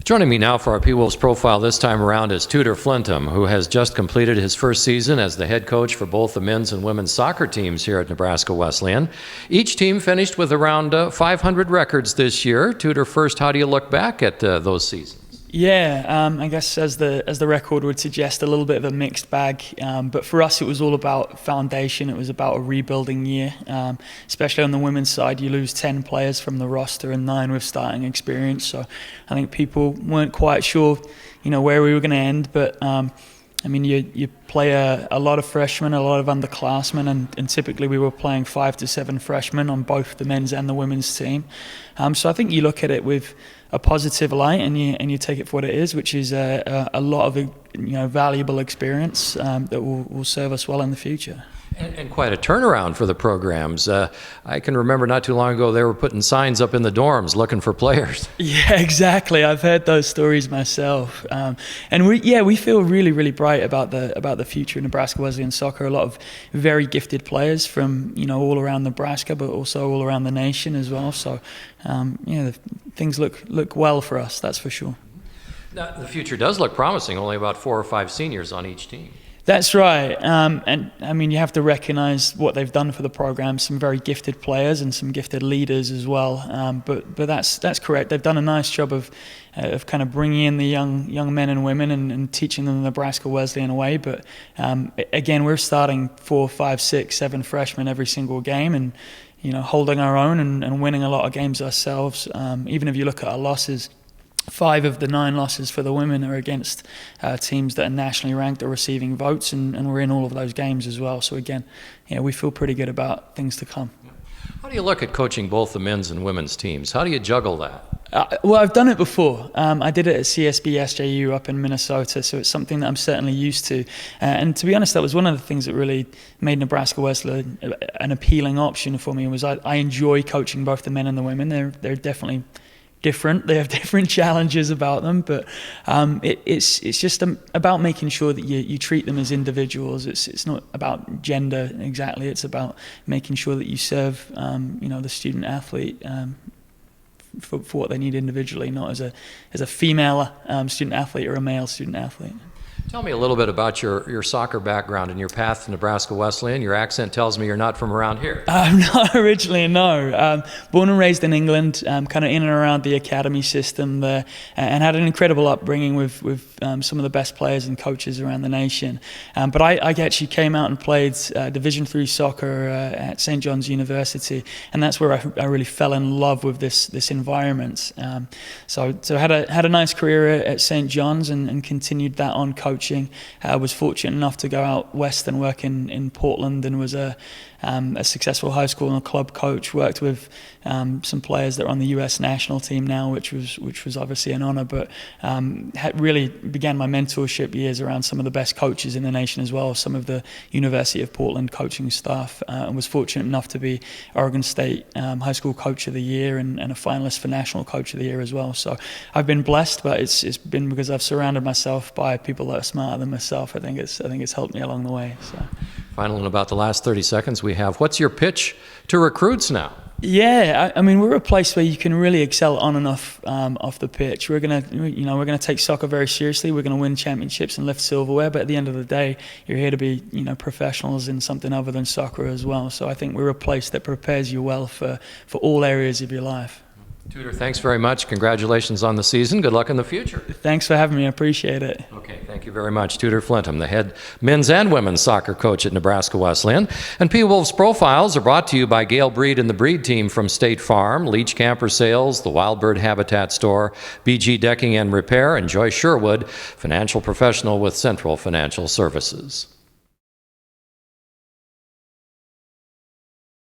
Joining me now for our P-Wolves profile this time around is Tudor Flintham, who has just completed his first season as the head coach for both the men's and women's soccer teams here at Nebraska Wesleyan. Each team finished with around 500 records this year. Tudor, first, how do you look back at those seasons? Yeah, I guess as the record would suggest, a little bit of a mixed bag. But for us, it was all about foundation. It was about a rebuilding year, especially on the women's side. You lose 10 players from the roster and 9 with starting experience. So I think people weren't quite sure, where we were going to end. But you play a lot of freshmen, a lot of underclassmen, and typically we were playing 5 to 7 freshmen on both the men's and the women's team. So I think you look at it with a positive light, and you take it for what it is, which is a lot of valuable experience that will serve us well in the future. And quite a turnaround for the programs. I can remember not too long ago they were putting signs up in the dorms looking for players. Yeah, exactly. I've heard those stories myself, and we feel really, really bright about the future of Nebraska Wesleyan soccer. A lot of very gifted players from all around Nebraska, but also all around the nation as well. So things look well for us. That's for sure. Now, the future does look promising. Only about 4 or 5 seniors on each team. That's right, and you have to recognise what they've done for the program. Some very gifted players and some gifted leaders as well. But that's correct. They've done a nice job of kind of bringing in the young men and women and teaching them the Nebraska Wesleyan way. But again, we're starting 4, 5, 6, 7 freshmen every single game, and holding our own and winning a lot of games ourselves. Even if you look at our losses, 5 of the 9 losses for the women are against teams that are nationally ranked or receiving votes, and we're in all of those games as well. So again, we feel pretty good about things to come. How do you look at coaching both the men's and women's teams? How do you juggle that? Well, I've done it before. I did it at CSB SJU up in Minnesota, so it's something that I'm certainly used to. And to be honest, that was one of the things that really made Nebraska Wesleyan an appealing option for me. Was I enjoy coaching both the men and the women. They're definitely different. They have different challenges about them, but it's just about making sure that you treat them as individuals. It's not about gender exactly. It's about making sure that you serve the student athlete for what they need individually, not as a female student athlete or a male student athlete. Tell me a little bit about your soccer background and your path to Nebraska Wesleyan. Your accent tells me you're not from around here. I'm not originally, no. Born and raised in England, kind of in and around the academy system there, and had an incredible upbringing with some of the best players and coaches around the nation. But I actually came out and played Division III soccer at St. John's University, and that's where I really fell in love with this environment. So had a nice career at St. John's and continued that on coaching. I was fortunate enough to go out west and work in Portland, and was a successful high school and club coach. Worked with some players that are on the U.S. national team now, which was obviously an honor. But really began my mentorship years around some of the best coaches in the nation as well, some of the University of Portland coaching staff, and was fortunate enough to be Oregon State High School Coach of the Year and a finalist for National Coach of the Year as well. So I've been blessed, but it's been because I've surrounded myself by people that are smarter than myself. I think it's helped me along the way. So. Final, in about the last 30 seconds we have, what's your pitch to recruits now? Yeah, we're a place where you can really excel on and off the pitch. We're gonna take soccer very seriously. We're gonna win championships and lift silverware. But at the end of the day, you're here to be professionals in something other than soccer as well. So I think we're a place that prepares you well for all areas of your life. Tudor, thanks very much. Congratulations on the season. Good luck in the future. Thanks for having me. I appreciate it. Okay, thank you very much. Tudor Flintham, the head men's and women's soccer coach at Nebraska Wesleyan. And P-Wolves Profiles are brought to you by Gail Breed and the Breed Team from State Farm, Leach Camper Sales, the Wild Bird Habitat Store, BG Decking and Repair, and Joyce Sherwood, financial professional with Central Financial Services.